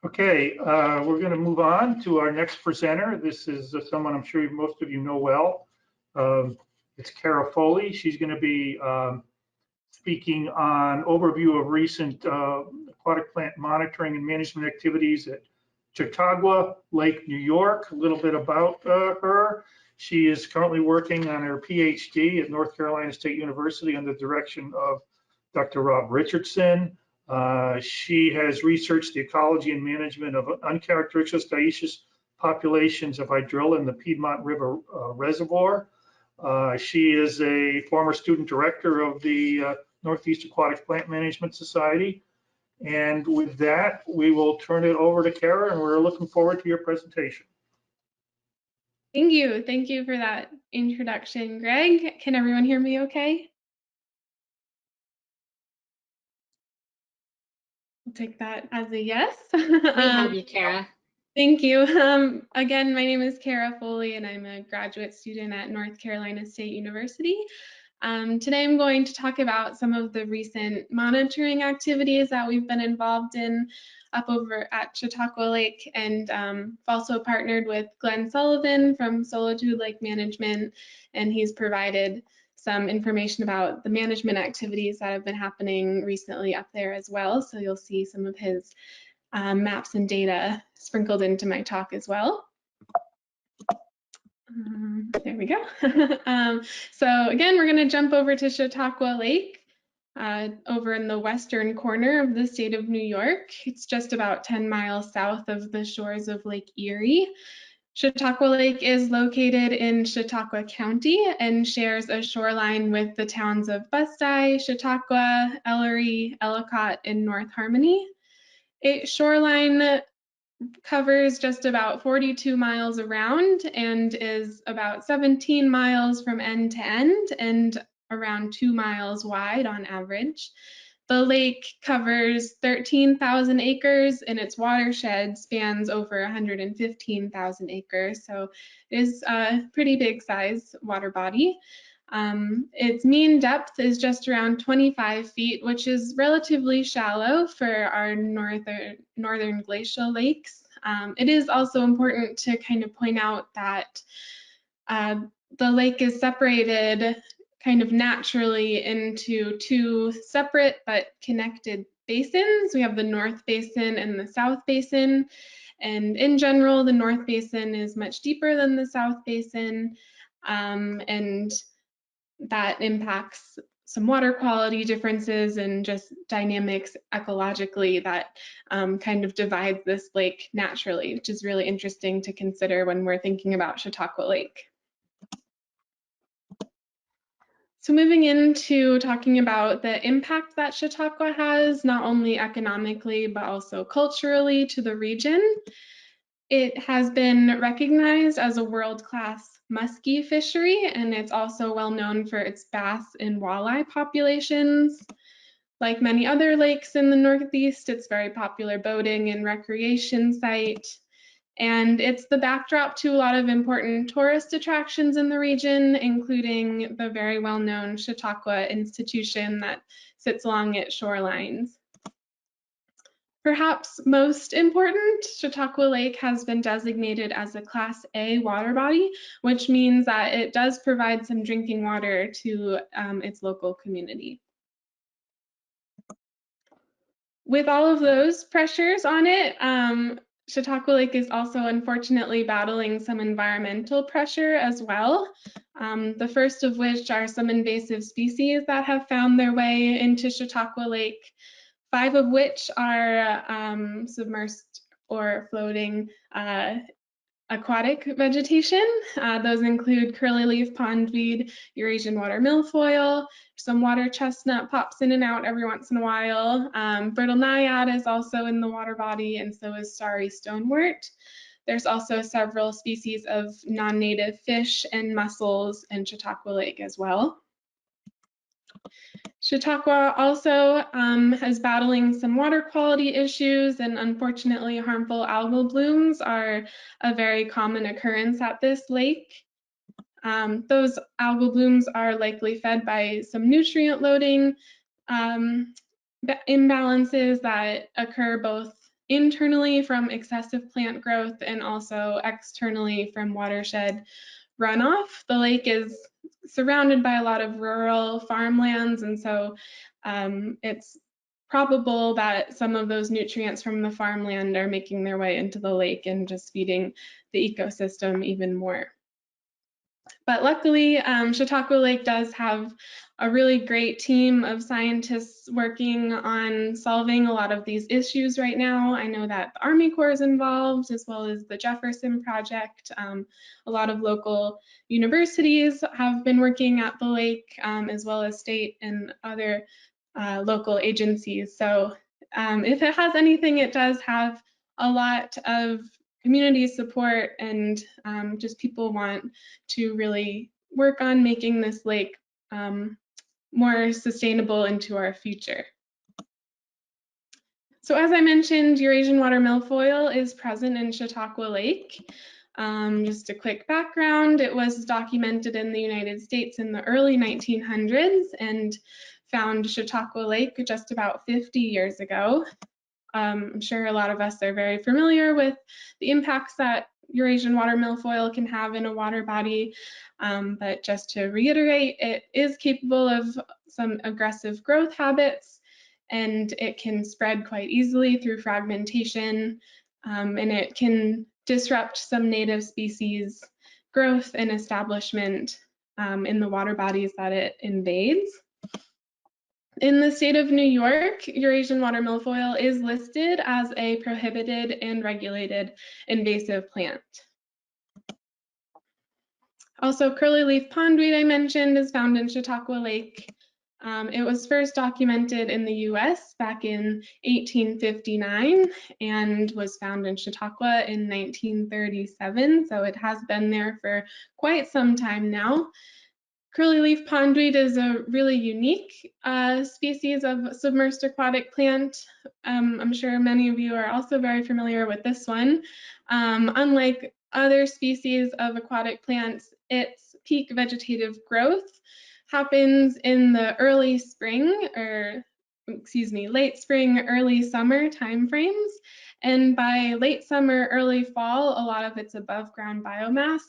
Okay, we're going to move on to our next presenter. This is someone I'm sure most of you know well. It's Kara Foley. She's going to be speaking on overview of recent aquatic plant monitoring and management activities at Chautauqua Lake, New York. A little bit about her. She is currently working on her PhD at North Carolina State University under the direction of Dr. Rob Richardson. She has researched the ecology and management of uncharacteristic dioecious populations of hydrilla in the Piedmont River Reservoir. She is a former student director of the Northeast Aquatic Plant Management Society. And with that, we will turn it over to Kara, and we're looking forward to your presentation. Thank you. Thank you for that introduction, Greg. Can everyone hear me okay? I'll take that as a yes. We have you, Kara. Thank you. Again, my name is Kara Foley, and I'm a graduate student at North Carolina State University. Today I'm going to talk about some of the recent monitoring activities that we've been involved in up over at Chautauqua Lake, and also partnered with Glenn Sullivan from Solitude Lake Management, and he's provided some information about the management activities that have been happening recently up there as well. So you'll see some of his maps and data sprinkled into my talk as well. There we go. So again, we're going to jump over to Chautauqua Lake over in the western corner of the state of New York. It's just about 10 miles south of the shores of Lake Erie. Chautauqua Lake is located in Chautauqua County and shares a shoreline with the towns of Bustye, Chautauqua, Ellery, Ellicott, and North Harmony. Its shoreline covers just about 42 miles around and is about 17 miles from end to end and around 2 miles wide on average. The lake covers 13,000 acres and its watershed spans over 115,000 acres, so it is a pretty big size water body. Its mean depth is just around 25 feet, which is relatively shallow for our northern glacial lakes. It is also important to kind of point out that the lake is separated kind of naturally into two separate but connected basins. We have the North Basin and the South Basin. And in general, the North Basin is much deeper than the South Basin. And that impacts some water quality differences and just dynamics ecologically that kind of divides this lake naturally, which is really interesting to consider when we're thinking about Chautauqua Lake. So moving into talking about the impact that Chautauqua has, not only economically, but also culturally to the region. It has been recognized as a world-class muskie fishery, and it's also well known for its bass and walleye populations. Like many other lakes in the Northeast, it's a very popular boating and recreation site. And it's the backdrop to a lot of important tourist attractions in the region, including the very well-known Chautauqua Institution that sits along its shorelines. Perhaps most important, Chautauqua Lake has been designated as a Class A water body, which means that it does provide some drinking water to its local community. With all of those pressures on it, Chautauqua Lake is also unfortunately battling some environmental pressure as well. The first of which are some invasive species that have found their way into Chautauqua Lake, 5 of which are submersed or floating aquatic vegetation. Those include curly-leaf pondweed, Eurasian water milfoil, some water chestnut pops in and out every once in a while. Brittle naiad is also in the water body, and so is starry stonewort. There's also several species of non-native fish and mussels in Chautauqua Lake as well. Chautauqua also is battling some water quality issues, and unfortunately harmful algal blooms are a very common occurrence at this lake. Those algal blooms are likely fed by some nutrient loading imbalances that occur both internally from excessive plant growth and also externally from watershed runoff. The lake is surrounded by a lot of rural farmlands, and so it's probable that some of those nutrients from the farmland are making their way into the lake and just feeding the ecosystem even more. But luckily, Chautauqua Lake does have a really great team of scientists working on solving a lot of these issues right now. I know that the Army Corps is involved, as well as the Jefferson Project. A lot of local universities have been working at the lake, as well as state and other local agencies. So if it has anything, it does have a lot of community support, and just people want to really work on making this lake more sustainable into our future. So as I mentioned, Eurasian water milfoil is present in Chautauqua Lake. Just a quick background, it was documented in the United States in the early 1900s and found Chautauqua Lake just about 50 years ago. I'm sure a lot of us are very familiar with the impacts that Eurasian water milfoil can have in a water body, but just to reiterate, it is capable of some aggressive growth habits, and it can spread quite easily through fragmentation, and it can disrupt some native species growth and establishment in the water bodies that it invades. In the state of New York, Eurasian water milfoil is listed as a prohibited and regulated invasive plant. Also, curly leaf pondweed I mentioned is found in Chautauqua Lake. It was first documented in the US back in 1859 and was found in Chautauqua in 1937, so it has been there for quite some time now. Curly leaf pondweed is a really unique species of submersed aquatic plant. I'm sure many of you are also very familiar with this one. Unlike other species of aquatic plants, its peak vegetative growth happens in the early spring, or excuse me, late spring, early summer timeframes. And by late summer, early fall, a lot of its above ground biomass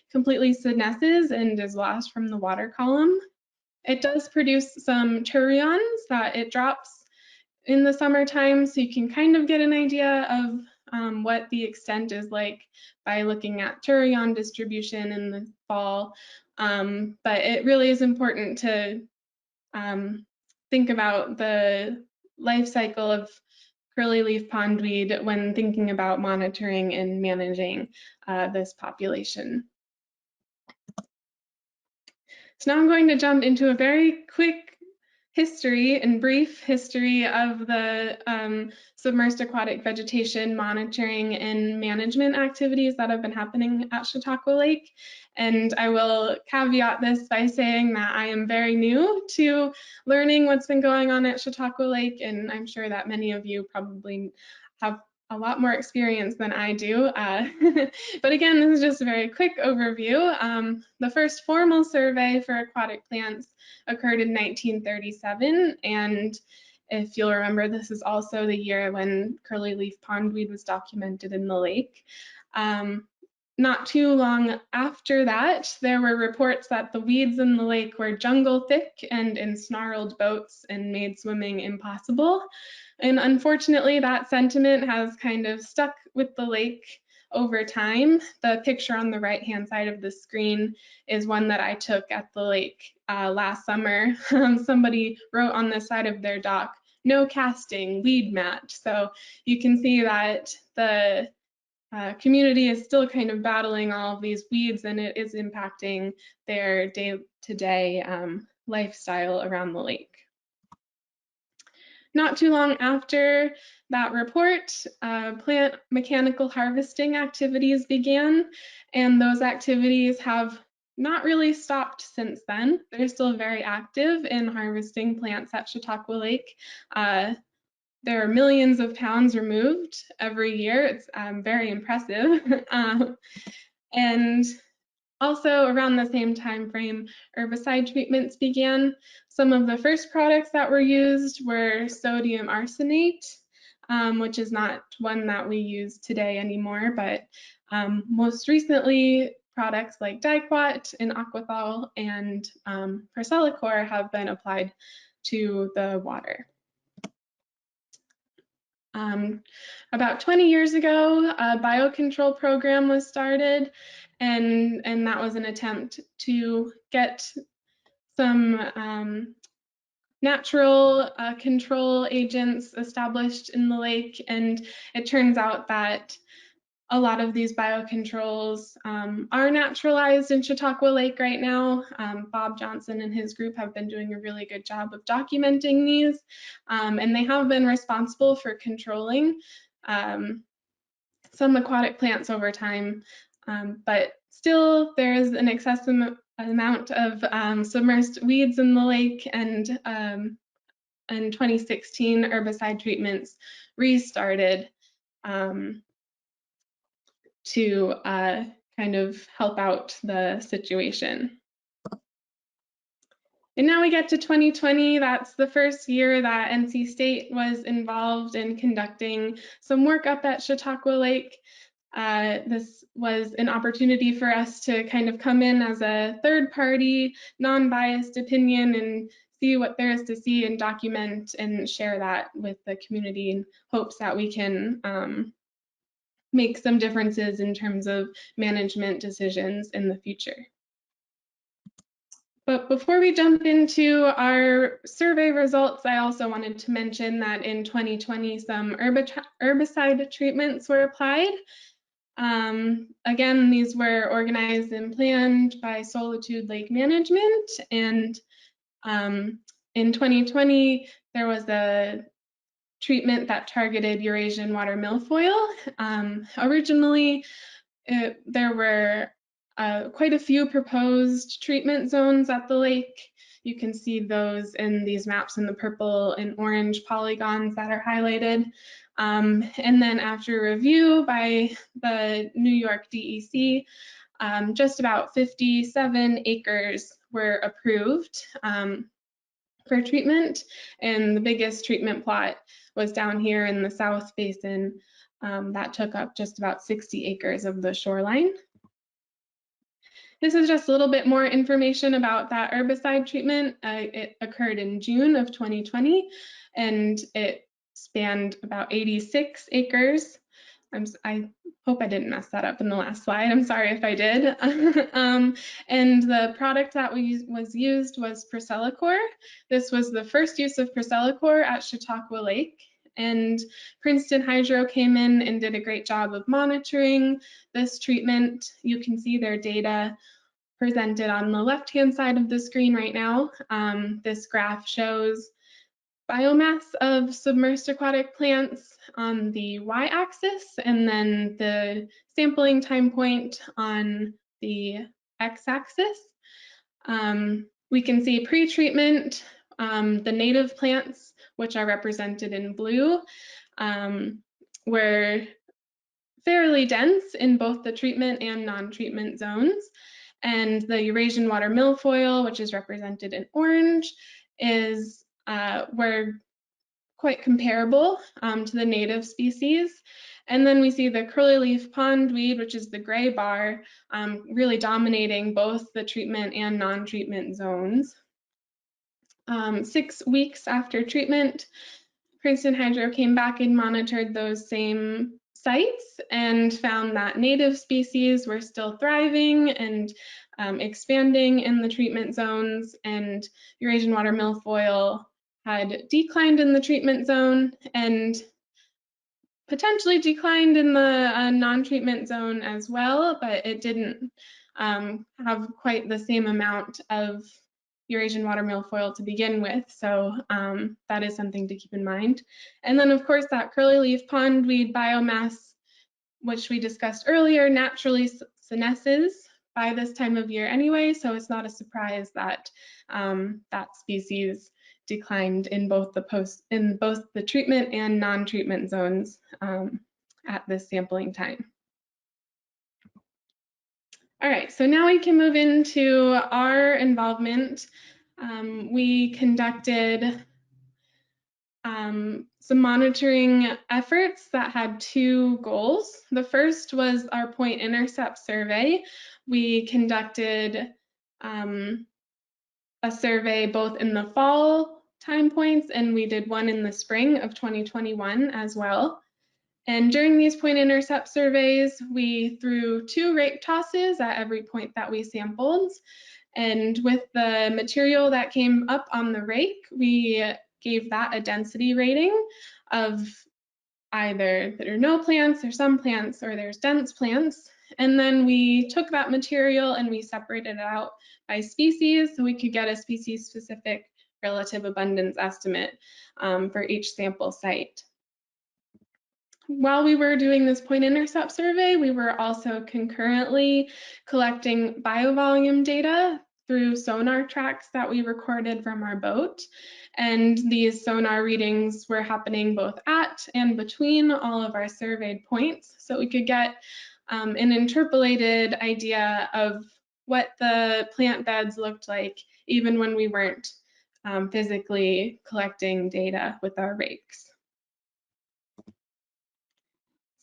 completely senesces and is lost from the water column. It does produce some turions that it drops in the summertime, so you can kind of get an idea of what the extent is like by looking at turion distribution in the fall. But it really is important to think about the life cycle of curly leaf pondweed when thinking about monitoring and managing this population. So now I'm going to jump into a very quick history and brief history of the submersed aquatic vegetation monitoring and management activities that have been happening at Chautauqua Lake. And I will caveat this by saying that I am very new to learning what's been going on at Chautauqua Lake, and I'm sure that many of you probably have a lot more experience than I do. But again, this is just a very quick overview. The first formal survey for aquatic plants occurred in 1937, and if you'll remember, this is also the year when curly leaf pondweed was documented in the lake. Not too long after that, there were reports that the weeds in the lake were jungle thick and ensnarled boats and made swimming impossible. And unfortunately, that sentiment has kind of stuck with the lake over time. The picture on the right-hand side of the screen is one that I took at the lake last summer. Somebody wrote on the side of their dock, "No casting, weed mat." So you can see that the community is still kind of battling all of these weeds, and it is impacting their day-to-day lifestyle around the lake. Not too long after that report, plant mechanical harvesting activities began, and those activities have not really stopped since then. They're still very active in harvesting plants at Chautauqua Lake. There are millions of pounds removed every year. It's very impressive. And also around the same time frame, herbicide treatments began. Some of the first products that were used were sodium arsenate. which is not one that we use today anymore, but most recently products like Diquat and Aquathol and Percelicor have been applied to the water. About 20 years ago, a biocontrol program was started, and that was an attempt to get some natural control agents established in the lake. And it turns out that a lot of these biocontrols are naturalized in Chautauqua Lake right now. Bob Johnson and his group have been doing a really good job of documenting these, and they have been responsible for controlling some aquatic plants over time, but still there is an excessive amount of submersed weeds in the lake, and in 2016 herbicide treatments restarted to kind of help out the situation. And now we get to 2020. That's the first year that NC State was involved in conducting some work up at Chautauqua Lake. This was an opportunity for us to kind of come in as a third-party, non-biased opinion and see what there is to see and document and share that with the community in hopes that we can make some differences in terms of management decisions in the future. But before we jump into our survey results, I also wanted to mention that in 2020, some herbicide treatments were applied. Again, these were organized and planned by Solitude Lake Management. And in 2020, there was a treatment that targeted Eurasian water milfoil. Originally, there were quite a few proposed treatment zones at the lake. You can see those in these maps in the purple and orange polygons that are highlighted. And then after review by the New York DEC, just about 57 acres were approved for treatment, and the biggest treatment plot was down here in the South Basin. That took up just about 60 acres of the shoreline. This is just a little bit more information about that herbicide treatment. It occurred in June of 2020, and it spanned about 86 acres. I hope I didn't mess that up in the last slide. I'm sorry if I did. And the product that was used was Percelicor. This was the first use of Percelicor at Chautauqua Lake. And Princeton Hydro came in and did a great job of monitoring this treatment. You can see their data presented on the left-hand side of the screen right now. This graph shows biomass of submersed aquatic plants on the y-axis, and then the sampling time point on the x-axis. We can see pre-treatment, the native plants, which are represented in blue, were fairly dense in both the treatment and non-treatment zones. And the Eurasian water milfoil, which is represented in orange, were quite comparable to the native species. And then we see the curly leaf pondweed, which is the gray bar, really dominating both the treatment and non-treatment zones. 6 weeks after treatment, Princeton Hydro came back and monitored those same sites and found that native species were still thriving and expanding in the treatment zones, and Eurasian water milfoil had declined in the treatment zone and potentially declined in the non-treatment zone as well, but it didn't have quite the same amount of Eurasian water milfoil to begin with, so that is something to keep in mind. And then of course that curly leaf pondweed biomass, which we discussed earlier, naturally senesces by this time of year anyway, so it's not a surprise that that species declined in both the treatment and non-treatment zones at this sampling time. All right, so now we can move into our involvement. We conducted some monitoring efforts that had two goals. The first was our point intercept survey. We conducted a survey both in the fall time points, and we did one in the spring of 2021 as well. And during these point intercept surveys, we threw 2 rake tosses at every point that we sampled. And with the material that came up on the rake, we gave that a density rating of either there are no plants or some plants, or there's dense plants. And then we took that material and we separated it out by species so we could get a species-specific relative abundance estimate for each sample site. While we were doing this point intercept survey, we were also concurrently collecting biovolume data through sonar tracks that we recorded from our boat. And these sonar readings were happening both at and between all of our surveyed points, so we could get an interpolated idea of what the plant beds looked like even when we weren't physically collecting data with our rakes.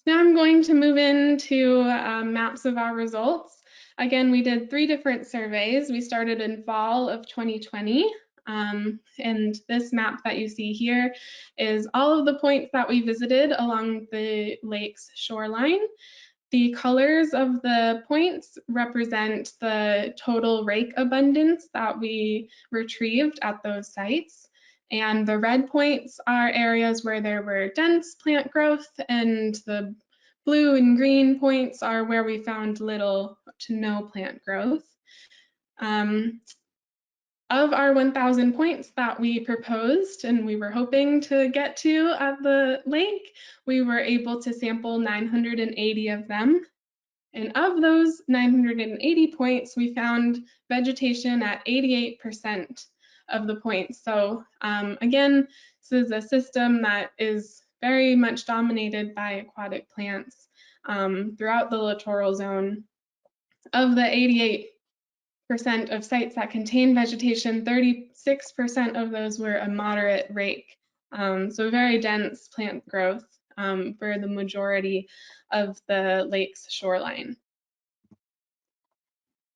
Now I'm going to move into maps of our results. Again, we did 3 different surveys. We started in fall of 2020. And this map that you see here is all of the points that we visited along the lake's shoreline. The colors of the points represent the total rake abundance that we retrieved at those sites. And the red points are areas where there were dense plant growth, and the blue and green points are where we found little to no plant growth. Of our 1,000 points that we proposed and we were hoping to get to at the lake, we were able to sample 980 of them. And of those 980 points, we found vegetation at 88% of the points. So again, this is a system that is very much dominated by aquatic plants throughout the littoral zone. Of the 88% of sites that contain vegetation, 36% of those were a moderate rake. So very dense plant growth for the majority of the lake's shoreline.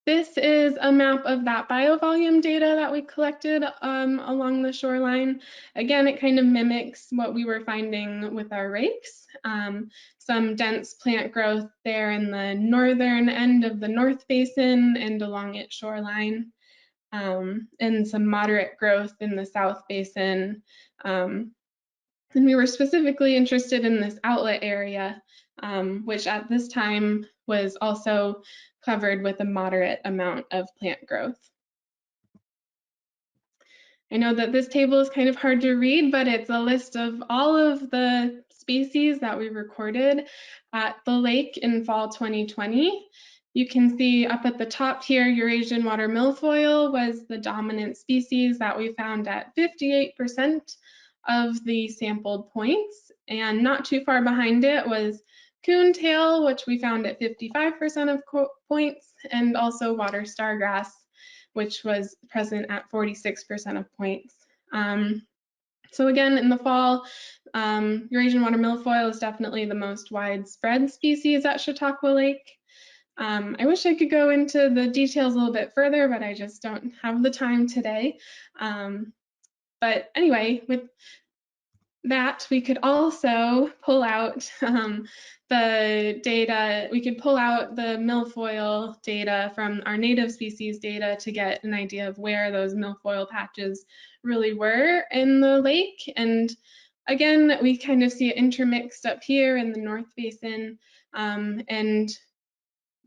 This is a map of that biovolume data that we collected along the shoreline. Again, it kind of mimics what we were finding with our rakes. Some dense plant growth there in the northern end of the North Basin and along its shoreline, and some moderate growth in the South Basin. And we were specifically interested in this outlet area, which at this time was also covered with a moderate amount of plant growth. I know that this table is kind of hard to read, but it's a list of all of the species that we recorded at the lake in fall 2020. You can see up at the top here, Eurasian water milfoil was the dominant species that we found at 58% of the sampled points, and not too far behind it was coontail, which we found at 55% of points, and also water stargrass, which was present at 46% of points. So again, in the fall, Eurasian water milfoil is definitely the most widespread species at Chautauqua Lake. I wish I could go into the details a little bit further, but I just don't have the time today. But anyway, with that, we could also pull out the data. We could pull out the milfoil data from our native species data to get an idea of where those milfoil patches really were in the lake. And again, we kind of see it intermixed up here in the North Basin, and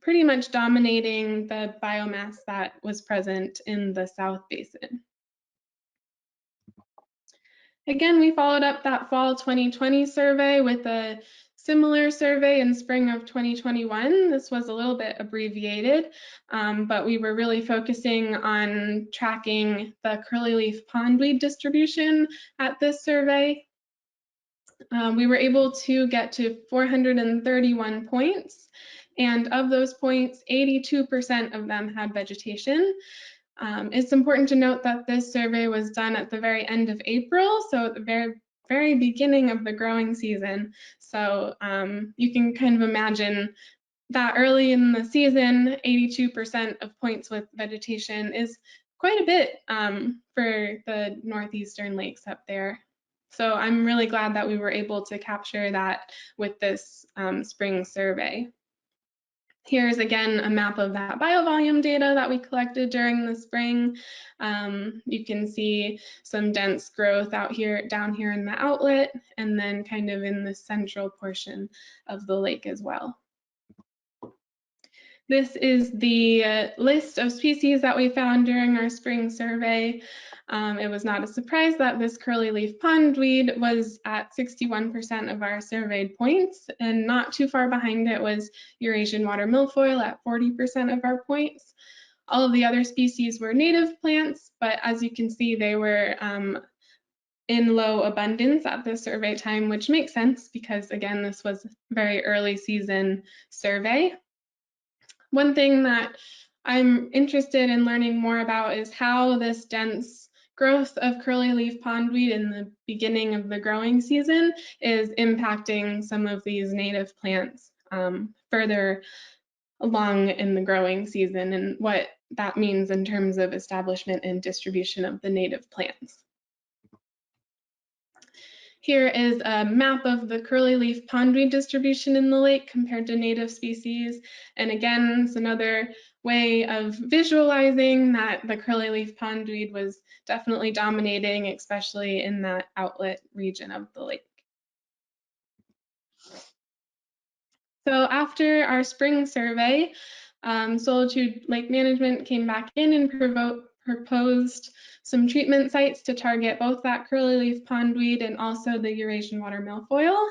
pretty much dominating the biomass that was present in the South Basin. Again, we followed up that fall 2020 survey with a similar survey in spring of 2021. This was a little bit abbreviated, but we were really focusing on tracking the curlyleaf pondweed distribution at this survey. We were able to get to 431 points, and of those points, 82% of them had vegetation. It's important to note that this survey was done at the very end of April, so at the very very beginning of the growing season. So you can kind of imagine that early in the season, 82% of points with vegetation is quite a bit for the northeastern lakes up there. So I'm really glad that we were able to capture that with this spring survey. Here's again a map of that biovolume data that we collected during the spring. You can see some dense growth out here, down here in the outlet, and then kind of in the central portion of the lake as well. This is the list of species that we found during our spring survey. It was not a surprise that this curly leaf pondweed was at 61% of our surveyed points, and not too far behind it was Eurasian water milfoil at 40% of our points. All of the other species were native plants, but as you can see, they were in low abundance at the survey time, which makes sense because, again, this was a very early season survey. One thing that I'm interested in learning more about is how this dense growth of curly leaf pondweed in the beginning of the growing season is impacting some of these native plants further along in the growing season, and what that means in terms of establishment and distribution of the native plants. Here is a map of the curly leaf pondweed distribution in the lake compared to native species. And again, it's another way of visualizing that the curly leaf pondweed was definitely dominating, especially in that outlet region of the lake. So after our spring survey, Solitude Lake Management came back in and proposed some treatment sites to target both that curly leaf pondweed and also the Eurasian water milfoil.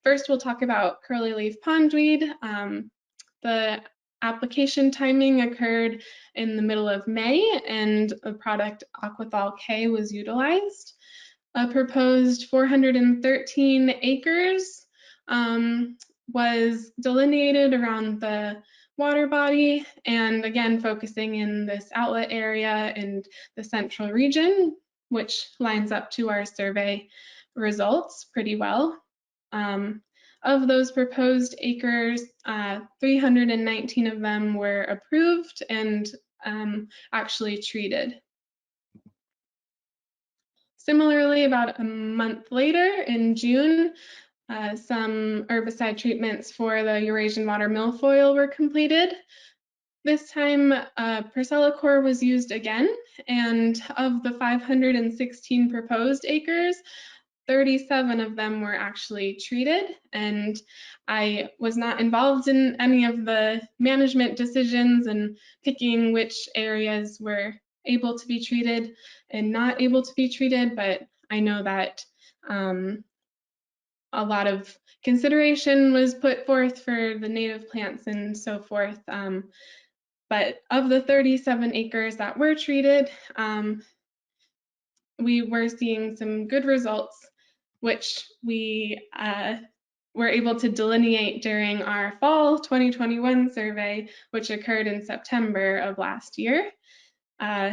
First, we'll talk about curly leaf pondweed. The application timing occurred in the middle of May, and the product Aquathol K was utilized. A proposed 413 acres was delineated around the water body, and again focusing in this outlet area and the central region, which lines up to our survey results pretty well. Of those proposed acres, 319 of them were approved and actually treated. Similarly, about a month later in June, some herbicide treatments for the Eurasian water milfoil were completed. This time, Percellacor was used again, and of the 516 proposed acres, 37 of them were actually treated, and I was not involved in any of the management decisions and picking which areas were able to be treated and not able to be treated, but I know that a lot of consideration was put forth for the native plants and so forth. But of the 37 acres that were treated, we were seeing some good results, which we were able to delineate during our fall 2021 survey, which occurred in September of last year.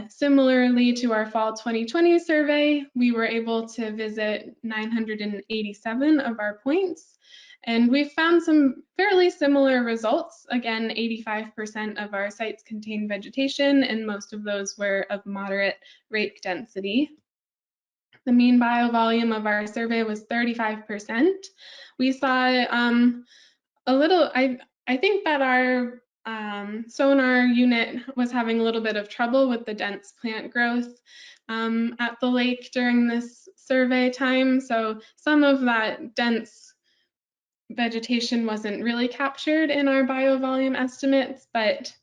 Similarly to our fall 2020 survey, we were able to visit 987 of our points, and we found some fairly similar results. Again, 85% of our sites contain vegetation, and most of those were of moderate rake density. The mean biovolume of our survey was 35%. We saw a little, I think that our sonar unit was having a little bit of trouble with the dense plant growth at the lake during this survey time. So some of that dense vegetation wasn't really captured in our biovolume estimates, but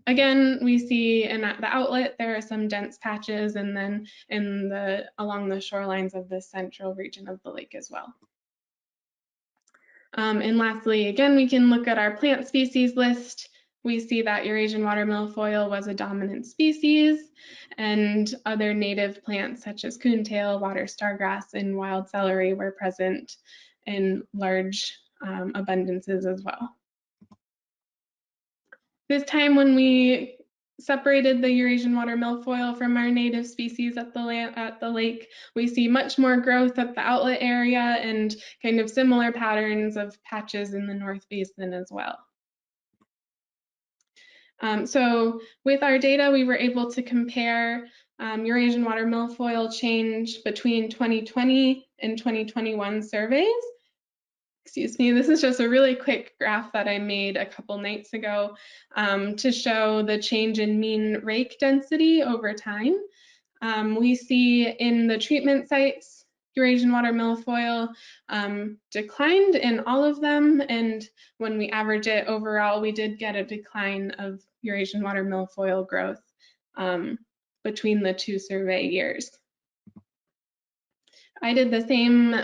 again, we see in the outlet there are some dense patches, and then along the shorelines of the central region of the lake as well. And lastly, again, we can look at our plant species list. We see that Eurasian water milfoil was a dominant species, and other native plants such as coontail, water stargrass, and wild celery were present in large abundances as well. This time when we separated the Eurasian water milfoil from our native species at the lake, we see much more growth at the outlet area and kind of similar patterns of patches in the North Basin as well. So with our data, we were able to compare Eurasian water milfoil change between 2020 and 2021 surveys. Excuse me, this is just a really quick graph that I made a couple nights ago to show the change in mean rake density over time. We see in the treatment sites, Eurasian water milfoil declined in all of them, and when we average it overall, we did get a decline of Eurasian water milfoil growth between the two survey years. I did the same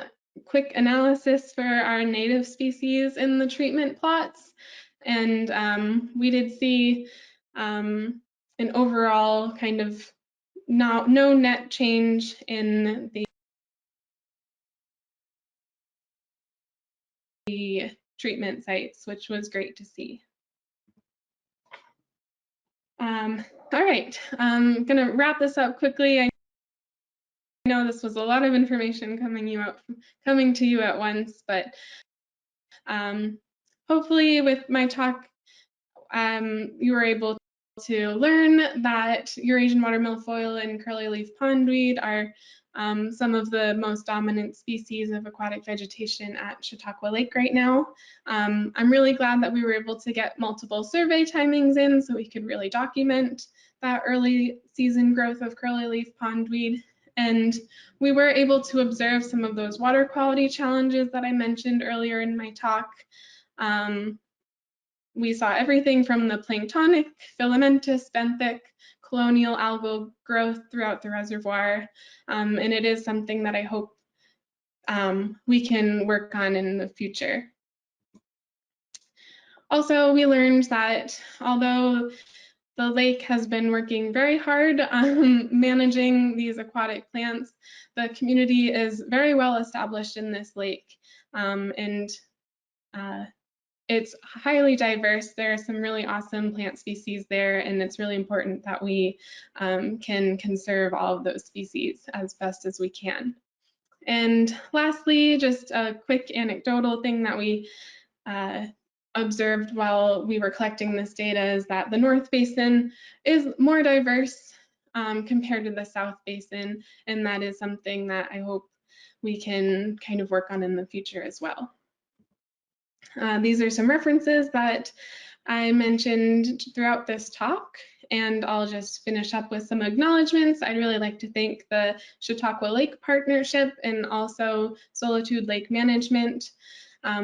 quick analysis for our native species in the treatment plots, and we did see an overall kind of no net change in the treatment sites, which was great to see. All right, I'm gonna wrap this up quickly. I know this was a lot of information coming to you at once, but hopefully with my talk, you were able to learn that Eurasian water milfoil and curly leaf pondweed are some of the most dominant species of aquatic vegetation at Chautauqua Lake right now. I'm really glad that we were able to get multiple survey timings in so we could really document that early season growth of curly leaf pondweed. And we were able to observe some of those water quality challenges that I mentioned earlier in my talk. We saw everything from the planktonic, filamentous, benthic, colonial algal growth throughout the reservoir, and it is something that I hope we can work on in the future. Also, we learned that although the lake has been working very hard on managing these aquatic plants, the community is very well established in this lake, and it's highly diverse. There are some really awesome plant species there, and it's really important that we can conserve all of those species as best as we can. And lastly, just a quick anecdotal thing that we observed while we were collecting this data is that the North Basin is more diverse compared to the South Basin, and that is something that I hope we can kind of work on in the future as well. These are some references that I mentioned throughout this talk, and I'll just finish up with some acknowledgements. I'd really like to thank the Chautauqua Lake Partnership and also Solitude Lake Management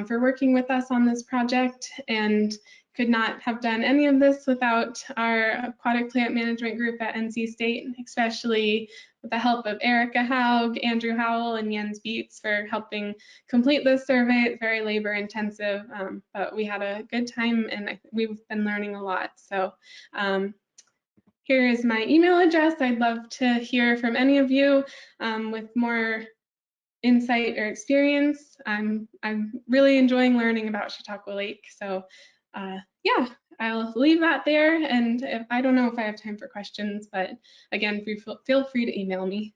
for working with us on this project, and could not have done any of this without our aquatic plant management group at NC State, especially with the help of Erica Haug, Andrew Howell, and Jens Beetz for helping complete this survey. It's very labor intensive, but we had a good time and we've been learning a lot. So here is my email address. I'd love to hear from any of you with more insight or experience. I'm really enjoying learning about Chautauqua Lake. So yeah, I'll leave that there. And I don't know if I have time for questions, but again, feel free to email me.